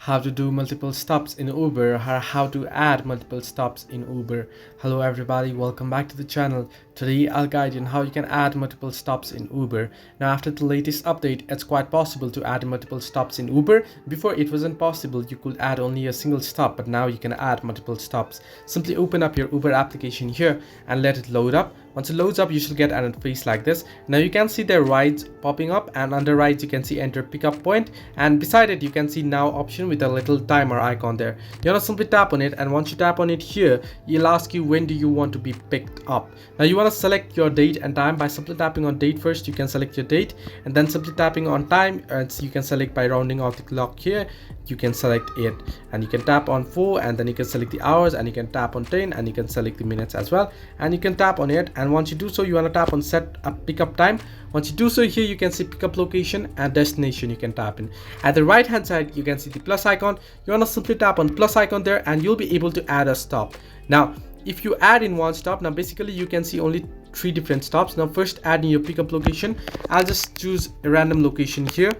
how to do multiple stops in Uber, or how to add multiple stops in Uber. Hello everybody, welcome back to the channel. Today I'll guide you on how you can add multiple stops in Uber. Now after the latest update, it's quite possible to add multiple stops in Uber. Before it wasn't possible, you could add only a single stop, but now you can add multiple stops. Simply open up your Uber application here and let it load up. Once it loads up, you should get an interface like this. Now you can see the rides popping up, and under rides you can see enter pickup point, and beside it you can see now option with a little timer icon there. You want to simply tap on it, and once you tap on it here, you'll ask you when do you want to be picked up. Now you want to select your date and time by simply tapping on date first. You can select your date, and then simply tapping on time, and you can select by rounding off the clock here. You can select it, and you can tap on 4, and then you can select the hours, and you can tap on 10, and you can select the minutes as well, and you can tap on it. And once you do so, you want to tap on set up pickup time. Once you do so, here you can see pickup location and destination. You can tap in. At the right hand side you can see the plus icon. You want to simply tap on plus icon there, and you'll be able to add a stop. Now if you add in one stop, now basically you can see only 3 different stops. Now first, add in your pickup location. I'll just choose a random location here.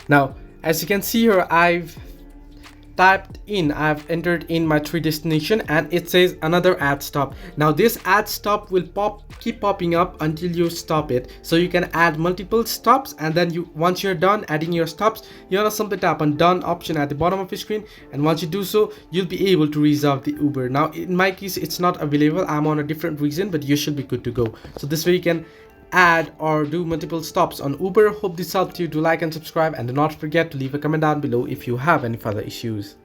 Now as you can see here, I've entered in my 3 destination, and it says another add stop. Now this add stop will keep popping up until you stop it. So you can add multiple stops, and then once you're done adding your stops, you want to simply tap on done option at the bottom of your screen, and once you do so, you'll be able to reserve the Uber. Now in my case it's not available, I'm on a different region, but you should be good to go. So this way you can add or do multiple stops on Uber. Hope this helped you. Do like and subscribe, and do not forget to leave a comment down below if you have any further issues.